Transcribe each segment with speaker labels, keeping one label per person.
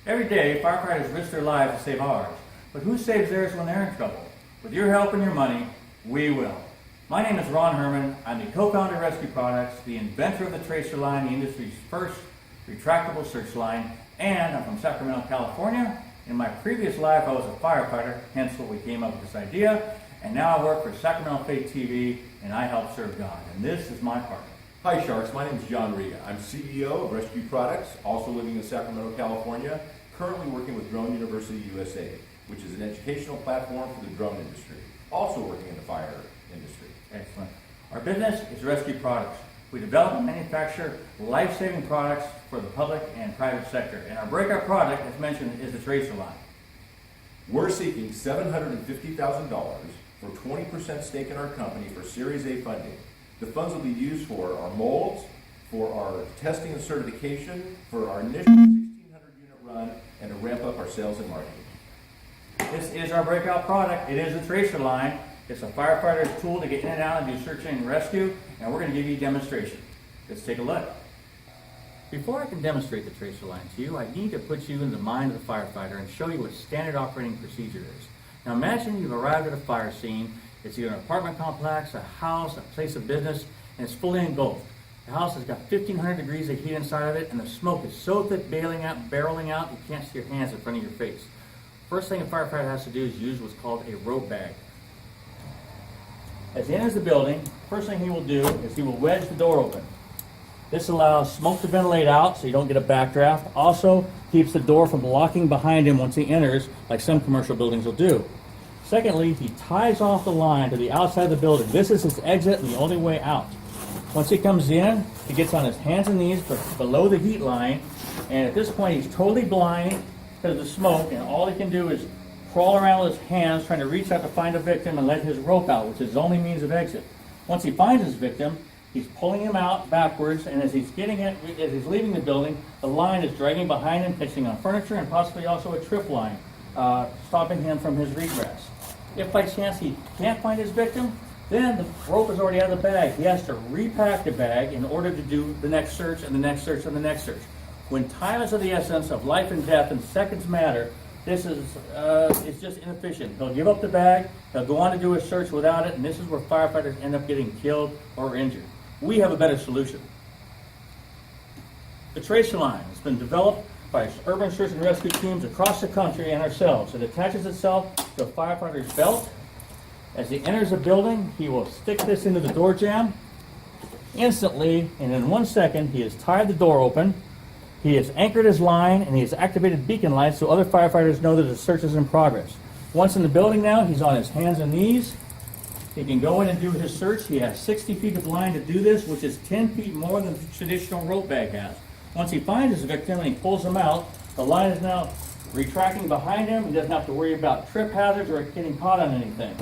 Speaker 1: Every day, firefighters risk their lives to save ours. But who saves theirs when they're in trouble? With your help and your money, we will. My name is Ron Hermann. I'm the co-founder of Rescue Products, the inventor of the Tracer line, the industry's first retractable search line, and I'm from Sacramento, California. In my previous life, I was a firefighter, hence what we came up with this idea. And now I work for Sacramento Faith TV, and I help serve God. And this is my part.
Speaker 2: Hi Sharks, my name is John Riga. I'm CEO of Rescue Products, also living in Sacramento, California, currently working with Drone University USA, which is an educational platform for the drone industry, also working in the fire industry.
Speaker 1: Excellent. Our business is Rescue Products. We develop and manufacture life-saving products for the public and private sector. And our breakout product, as mentioned, is the Tracer line.
Speaker 2: We're seeking $750,000 for 20% stake in our company for Series A funding. The funds will be used for our molds, for our testing and certification, for our initial 1,600 unit run, and to ramp up our sales and marketing.
Speaker 1: This is our breakout product. It is the Tracer line. It's a firefighter's tool to get in and out and do search and rescue, and we're going to give you a demonstration. Let's take a look. Before I can demonstrate the Tracer line to you, I need to put you in the mind of the firefighter and show you what standard operating procedure is. Now imagine you've arrived at a fire scene. It's either an apartment complex, a house, a place of business, and it's fully engulfed. The house has got 1,500 degrees of heat inside of it, and the smoke is so thick barreling out, you can't see your hands in front of your face. First thing a firefighter has to do is use what's called a rope bag. As he enters the building, first thing he will do is he will wedge the door open. This allows smoke to ventilate out so you don't get a backdraft. Also keeps the door from locking behind him once he enters, like some commercial buildings will do. Secondly, he ties off the line to the outside of the building. This is his exit and the only way out. Once he comes in, he gets on his hands and knees below the heat line, and at this point he's totally blind because of the smoke, and all he can do is crawl around with his hands trying to reach out to find a victim and let his rope out, which is his only means of exit. Once he finds his victim, he's pulling him out backwards, and as he's leaving the building, the line is dragging behind him, catching on furniture and possibly also a trip line, stopping him from his regress. If by chance he can't find his victim, then the rope is already out of the bag. He has to repack the bag in order to do the next search and the next search and the next search. When time is of the essence of life and death and seconds matter, this is it's just inefficient. He'll give up the bag, he'll go on to do a search without it, and this is where firefighters end up getting killed or injured. We have a better solution. The Tracer line has been developed by urban search and rescue teams across the country and ourselves. It attaches itself to a firefighter's belt. As he enters a building, he will stick this into the door jamb. Instantly, and in 1 second, he has tied the door open. He has anchored his line, and he has activated beacon lights so other firefighters know that the search is in progress. Once in the building now, he's on his hands and knees. He can go in and do his search. He has 60 feet of line to do this, which is 10 feet more than the traditional rope bag has. Once he finds his victim and he pulls him out, the line is now retracting behind him. He doesn't have to worry about trip hazards or getting caught on anything.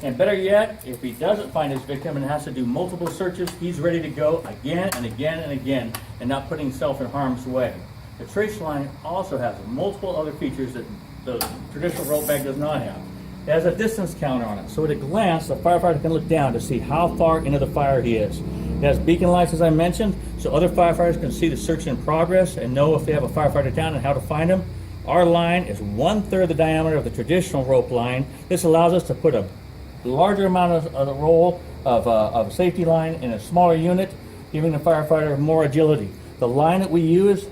Speaker 1: And better yet, if he doesn't find his victim and has to do multiple searches, he's ready to go again and again and again and not putting himself in harm's way. The Tracer line also has multiple other features that the traditional rope bag does not have. It has a distance counter on it, so at a glance, the firefighter can look down to see how far into the fire he is. It has beacon lights, as I mentioned, so other firefighters can see the search in progress and know if they have a firefighter down and how to find him. Our line is 1/3 the diameter of the traditional rope line. This allows us to put a larger amount of the roll of safety line in a smaller unit, giving the firefighter more agility. The line that we use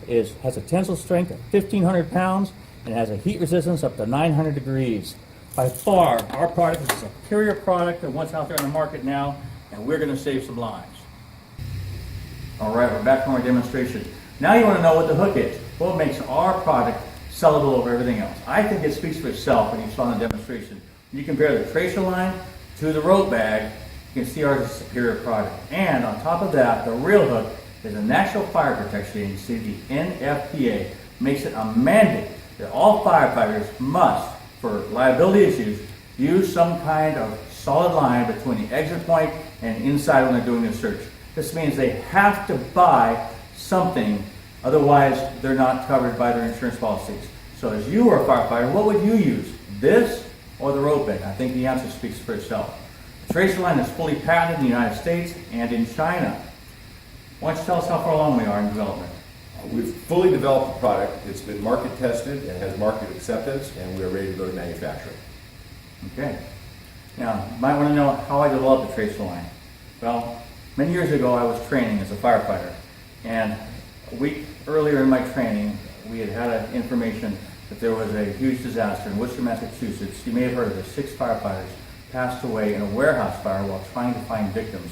Speaker 1: has a tensile strength of 1,500 pounds and has a heat resistance up to 900 degrees. By far, our product is a superior product than what's out there in the market now, and we're going to save some lives. All right, we're back from our demonstration. Now you want to know what the hook is. What makes our product sellable over everything else? I think it speaks for itself when you saw in the demonstration. You compare the Tracer line to the rope bag, you can see ours is a superior product. And on top of that, the real hook is a National Fire Protection Agency, the NFPA, makes it a mandate that all firefighters must, for liability issues, use some kind of solid line between the exit point and inside when they're doing their search. This means they have to buy something, otherwise they're not covered by their insurance policies. So as you are a firefighter, what would you use? This or the rope bag? I think the answer speaks for itself. The Tracer line is fully patented in the United States and in China. Why don't you tell us how far along we are in development?
Speaker 2: We've fully developed the product. It's been market tested and has market acceptance, and we are ready to go to manufacturing.
Speaker 1: Okay. Now, you might want to know how I developed the tracer line. Well, many years ago I was training as a firefighter, and a week earlier in my training we had information that there was a huge disaster in Worcester, Massachusetts. You may have heard of this. 6 firefighters passed away in a warehouse fire while trying to find victims.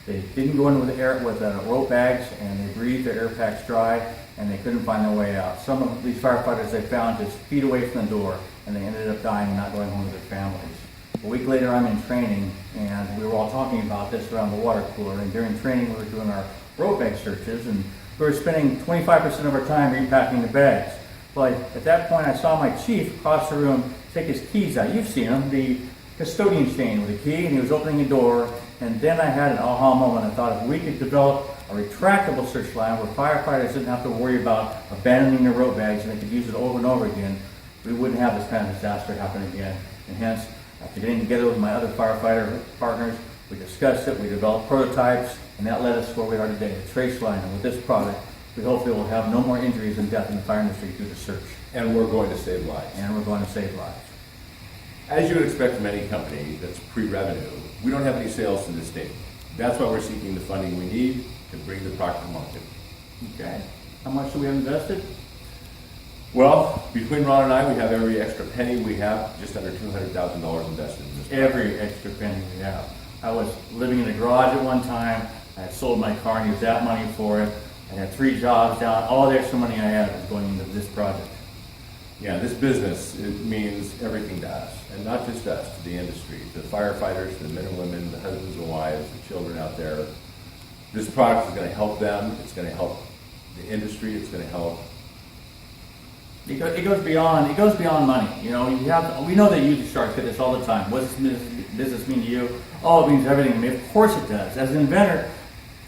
Speaker 1: They didn't go in with rope bags, and they breathed their air packs dry, and they couldn't find their way out. Some of these firefighters they found just feet away from the door, and they ended up dying and not going home to their families. A week later, I'm in training, and we were all talking about this around the water cooler. And during training, we were doing our rope bag searches, and we were spending 25% of our time repacking the bags. Well, at that point, I saw my chief across the room take his keys out. You've seen him, the custodian chain with a key, and he was opening a door. And then I had an aha moment. I thought if we could develop a retractable search line where firefighters didn't have to worry about abandoning their rope bags and they could use it over and over again, we wouldn't have this kind of disaster happen again. And hence, after getting together with my other firefighter partners, we discussed it, we developed prototypes, and that led us where we are today, the trace line. And with this product, we hopefully will have no more injuries and death in the fire industry through the search.
Speaker 2: And we're going to save lives.
Speaker 1: And we're going to save lives.
Speaker 2: As you would expect from any company that's pre-revenue, we don't have any sales to this date. That's why we're seeking the funding we need to bring the product to market.
Speaker 1: Okay. How much do we have invested?
Speaker 2: Well, between Ron and I, we have every extra penny we have, just under $200,000 invested in this product.
Speaker 1: Every extra penny we have. I was living in a garage at one time. I had sold my car and used that money for it. I had 3 jobs down. All the extra money I had was going into this project.
Speaker 2: Yeah, this business, it means everything to us, and not just us, to the industry, to the firefighters, to the men and women, the husbands and wives, the children out there. This product is going to help them. It's going to help the industry. It's going to help.
Speaker 1: It goes beyond money. You know, we know that you the sharks get this all the time. What does this business mean to you? Oh, it means everything to me. Of course it does. As an inventor,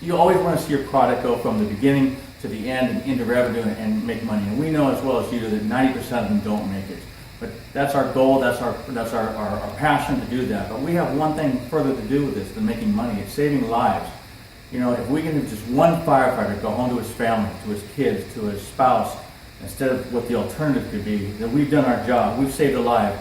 Speaker 1: you always want to see your product go from the beginning to the end and into revenue and make money. And we know as well as you that 90% of them don't make it. But that's our goal. That's our passion to do that. But we have one thing further to do with this than making money. It's saving lives. You know, if we can have just one firefighter go home to his family, to his kids, to his spouse, instead of what the alternative could be, then we've done our job. We've saved a life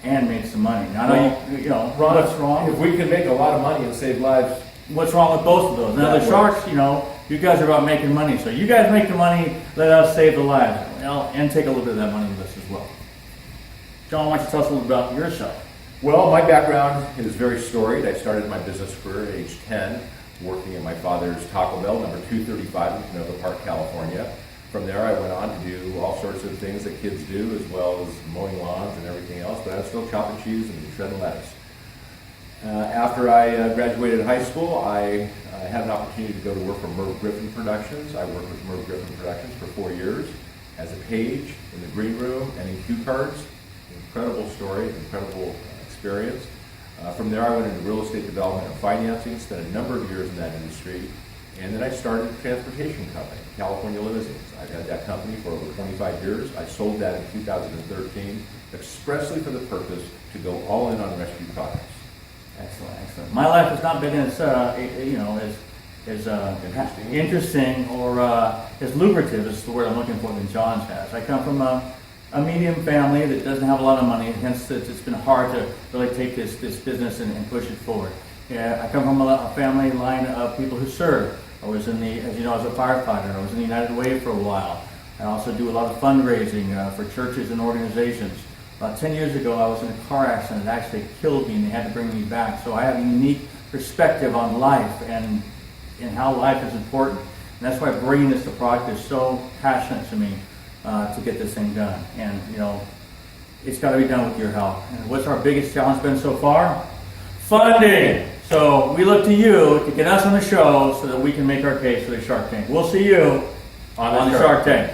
Speaker 1: and made some money. Now, I know you know, Ron, what's wrong?
Speaker 2: If we can make a lot of money and save lives,
Speaker 1: what's wrong with both of those? Now, the sharks, you know, you guys are about making money. So you guys make the money, let us save the lives. Well, and take a little bit of that money with us as well. John, why don't you tell us a little about yourself?
Speaker 2: Well, my background is very storied. I started my business career at age 10, working at my father's Taco Bell, number 235 in Canoga Park, California. From there, I went on to do all sorts of things that kids do, as well as mowing lawns and everything else, but I was still chopping cheese and shredding lettuce. After I graduated high school, I had an opportunity to go to work for Merv Griffin Productions. I worked with Merv Griffin Productions for 4 years as a page in the green room and in cue cards. Incredible story, incredible experience. From there, I went into real estate development and financing, spent a number of years in that industry, and then I started a transportation company, California Limousines. I've had that company for over 25 years. I sold that in 2013, expressly for the purpose to go all in on rescue products.
Speaker 1: Excellent, excellent. My life has not been as interesting or as lucrative is the word I'm looking for than John's has. I come from a medium family that doesn't have a lot of money, hence it's been hard to really take this business and push it forward. Yeah, I come from a family line of people who serve. I was in the, as you know, as a firefighter. I was in the United Way for a while. I also do a lot of fundraising for churches and organizations. About 10 years ago, I was in a car accident that actually killed me, and they had to bring me back. So I have a unique perspective on life and how life is important. And that's why bringing this to product is so passionate to me to get this thing done. And, you know, it's got to be done with your help. And what's our biggest challenge been so far? Funding! So we look to you to get us on the show so that we can make our case for the Shark Tank. We'll see you on the Shark Tank.